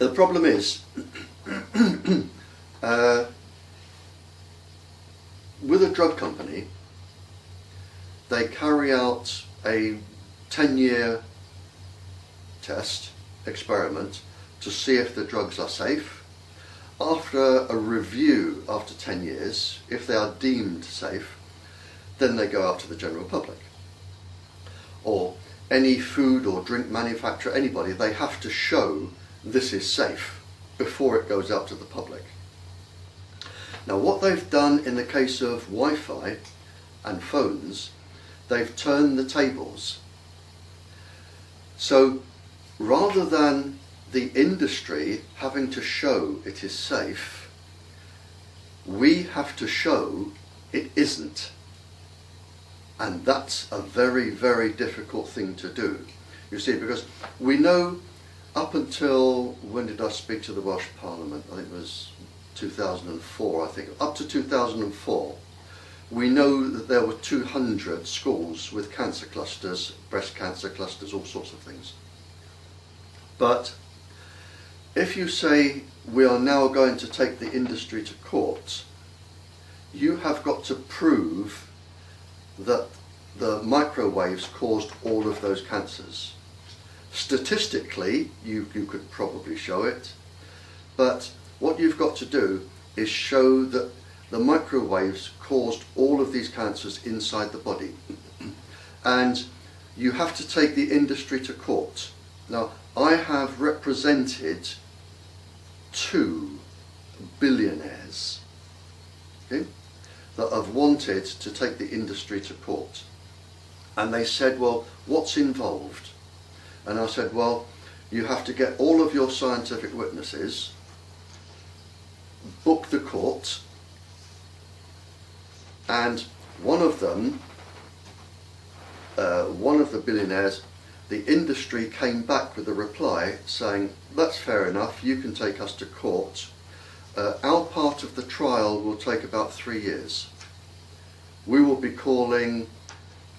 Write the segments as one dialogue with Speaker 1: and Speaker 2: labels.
Speaker 1: The problem is, with a drug company, they carry out a 10-year test, experiment, to see if the drugs are safe. After a review, after 10 years, if they are deemed safe, then they go out to the general public. Or any food or drink manufacturer, anybody, they have to show this is safe before it goes out to the public. Now what they've done in the case of Wi-Fi and phones, they've turned the tables. So rather than the industry having to show it is safe, we have to show it isn't. And that's a very, very difficult thing to do. You see, because we know up until, when did I speak to the Welsh Parliament? I think it was 2004, I think. Up to 2004, we know that there were 200 schools with cancer clusters, breast cancer clusters, all sorts of things. But if you say we are now going to take the industry to court, you have got to prove that the microwaves caused all of those cancers. Statistically, you could probably show it, but what you've got to do is show that the microwaves caused all of these cancers inside the body. And you have to take the industry to court. Now, I have represented 2 billionaires, okay, that have wanted to take the industry to court. And they said, well, what's involved? And I said, well, you have to get all of your scientific witnesses, book the court, and one of them, one of the billionaires, the industry came back with a reply saying, that's fair enough, you can take us to court. Our part of the trial will take about 3 years. We will be calling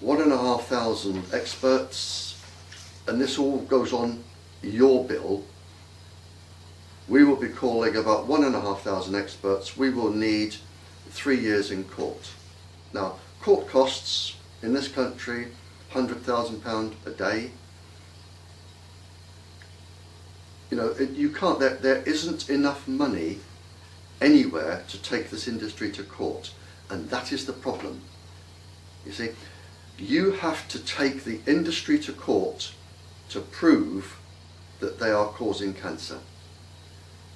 Speaker 1: 1,500 experts, and this all goes on your bill. We will be calling about 1,500 experts. We will need 3 years in court. Now, court costs in this country £100,000 a day. You know, you can't. There isn't enough money anywhere to take this industry to court, and that is the problem. You see, you have to take the industry to court to prove that they are causing cancer,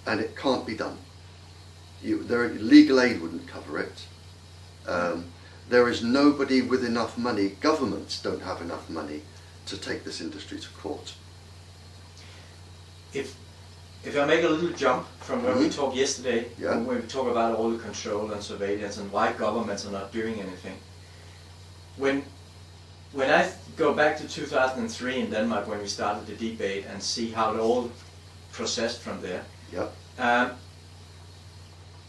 Speaker 1: and it can't be done. Legal aid wouldn't cover it. There is nobody with enough money. Governments don't have enough money to take this industry to court.
Speaker 2: If I make a little jump from where we talked yesterday,
Speaker 1: yeah,
Speaker 2: when we talk about all the control and surveillance and why governments are not doing anything. When I go back to 2003 in Denmark, when we started the debate and see how it all processed from there,
Speaker 1: yeah,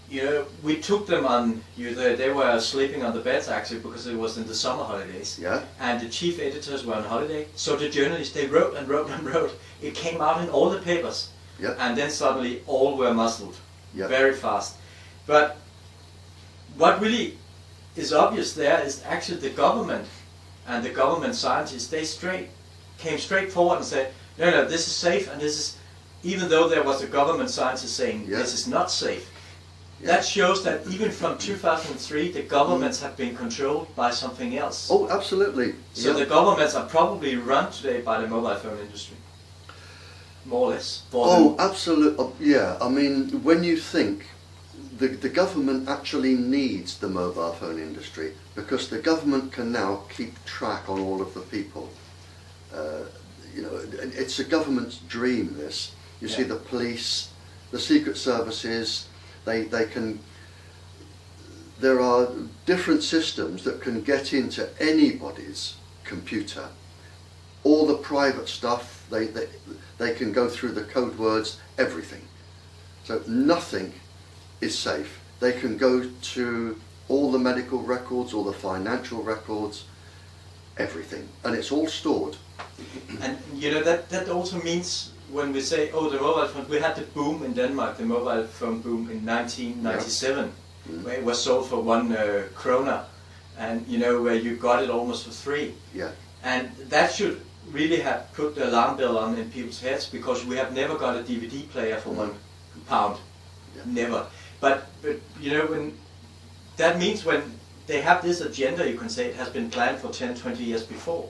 Speaker 2: you know, we took them on, they were sleeping on the beds actually because it was in the summer holidays.
Speaker 1: yeah,
Speaker 2: And the chief editors were on holiday, so the journalists, they wrote and wrote and wrote. It came out in all the papers.
Speaker 1: yeah,
Speaker 2: And then suddenly all were muzzled,
Speaker 1: yeah,
Speaker 2: very fast. But what really is obvious there is actually the government and the government scientists, they came straight forward and said, no, this is safe, and this is, even though there was a government scientist saying this is not safe. That shows that even from 2003, the governments have been controlled by something else.
Speaker 1: Oh, absolutely.
Speaker 2: So the governments are probably run today by the mobile phone industry, more or less.
Speaker 1: Oh, absolutely. Yeah, I mean, when you think the government actually needs the mobile phone industry, because the government can now keep track on all of the people. You know, it's a government's dream, this. You see the police, the secret services, they can, there are different systems that can get into anybody's computer. All the private stuff, they can go through the code words, everything. So nothing is safe. They can go to all the medical records, all the financial records, everything, and it's all stored.
Speaker 2: And you know that also means when we say, oh, the mobile phone, we had the boom in Denmark, the mobile phone boom in 1997, where it was sold for 1 krona, and you know where you got it almost for 3.
Speaker 1: Yeah.
Speaker 2: And that should really have put the alarm bell on in people's heads, because we have never got a DVD player for £1.
Speaker 1: Yeah.
Speaker 2: Never. But you know, when that means when they have this agenda, you can say it has been planned for 10, 20 years before,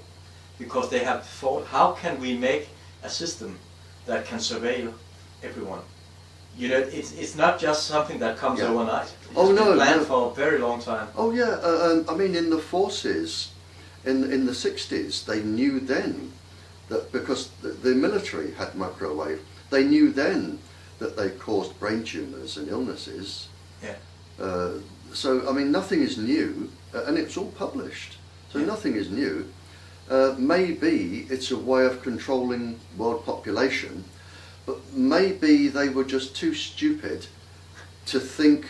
Speaker 2: because they have thought, how can we make a system that can surveil everyone? You know, it's not just something that comes overnight. It's been planned for a very long time.
Speaker 1: Oh yeah, I mean, in the forces, in the 60s, they knew then that, because the military had microwave, they knew then that they caused brain tumours and illnesses.
Speaker 2: Yeah.
Speaker 1: So I mean, nothing is new, and it's all published. So nothing is new. Maybe it's a way of controlling world population, but maybe they were just too stupid to think,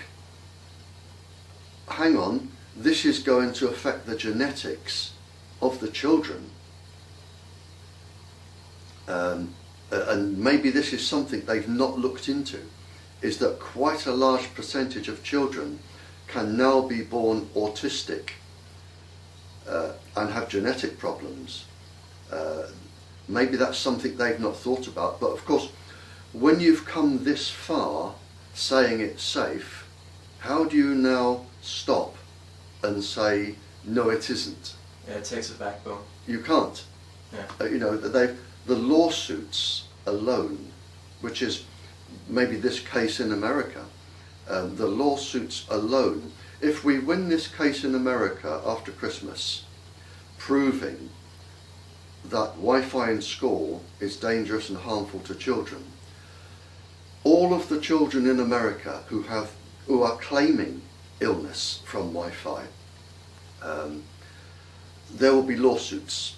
Speaker 1: hang on, this is going to affect the genetics of the children. And maybe this is something they've not looked into, is that quite a large percentage of children can now be born autistic and have genetic problems. Maybe that's something they've not thought about, but of course, when you've come this far saying it's safe, how do you now stop and say, no, it isn't?
Speaker 2: Yeah, it takes a backbone.
Speaker 1: You can't.
Speaker 2: Yeah.
Speaker 1: You know, the lawsuits alone, which is maybe this case in America, the lawsuits alone, if we win this case in America after Christmas, proving that Wi-Fi in school is dangerous and harmful to children, all of the children in America who are claiming illness from Wi-Fi, there will be lawsuits,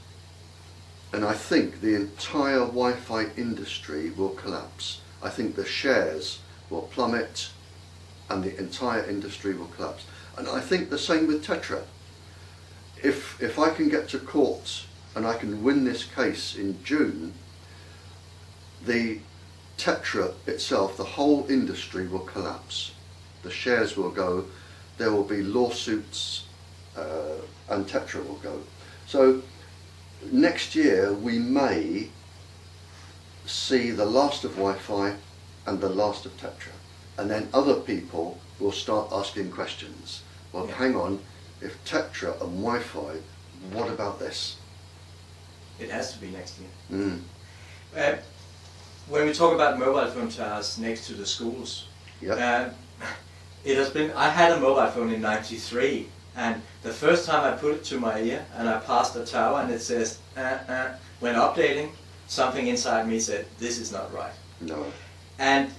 Speaker 1: and I think the entire Wi-Fi industry will collapse. I think the shares will plummet and the entire industry will collapse. And I think the same with Tetra. If I can get to court and I can win this case in June, the Tetra itself, the whole industry will collapse. The shares will go, there will be lawsuits, and Tetra will go. So next year we may see the last of Wi-Fi and the last of Tetra, and then other people will start asking questions. Well, hang on, if Tetra and Wi-Fi, what about this?
Speaker 2: It has to be next year. When we talk about mobile phone towers next to the schools, it has been, I had a mobile phone in '93, and the first time I put it to my ear and I passed the tower and it says, when updating, something inside me said, this is not right.
Speaker 1: No.
Speaker 2: And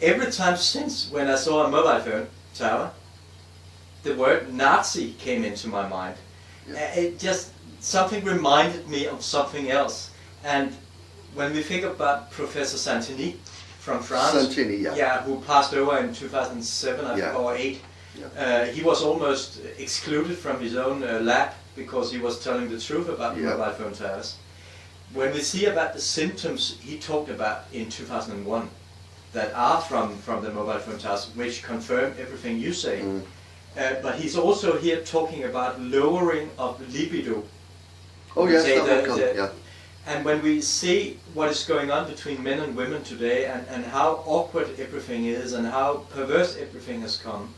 Speaker 2: every time since when I saw a mobile phone tower, the word Nazi came into my mind. It just, something reminded me of something else. And when we think about Professor Santini from France, who passed over in 2007 or 8, he was almost excluded from his own lab because he was telling the truth about mobile phone towers. When we see about the symptoms he talked about in 2001 that are from the mobile phone towers, which confirm everything you say, but he's also here talking about lowering of libido.
Speaker 1: Oh yes, that will come,
Speaker 2: And when we see what is going on between men and women today, and how awkward everything is, and how perverse everything has come,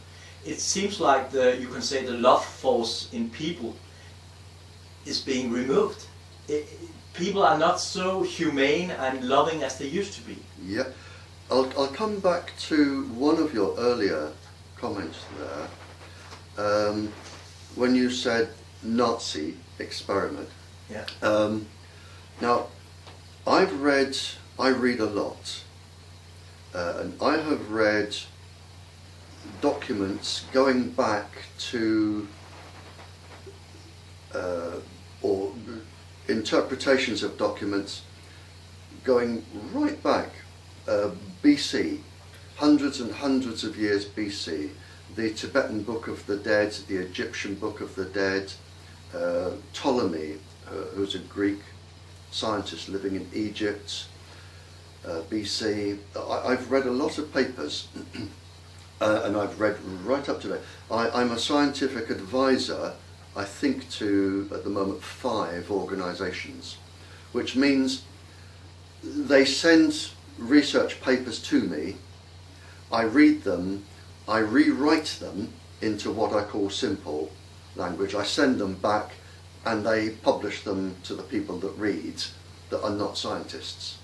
Speaker 2: it seems like you can say the love force in people is being removed. People are not so humane and loving as they used to be. Yeah,
Speaker 1: I'll come back to one of your earlier comments there, when you said Nazi experiment.
Speaker 2: Yeah.
Speaker 1: Now, I read a lot, and I have read documents going back to, or interpretations of documents going right back, BC, hundreds and hundreds of years BC, the Tibetan Book of the Dead, the Egyptian Book of the Dead, Ptolemy, who's a Greek scientist living in Egypt, BC. I've read a lot of papers and I've read right up to date. I'm a scientific advisor, I think, to, at the moment, 5 organisations, which means they send research papers to me, I read them, I rewrite them into what I call simple language, I send them back, and they publish them to the people that read that are not scientists.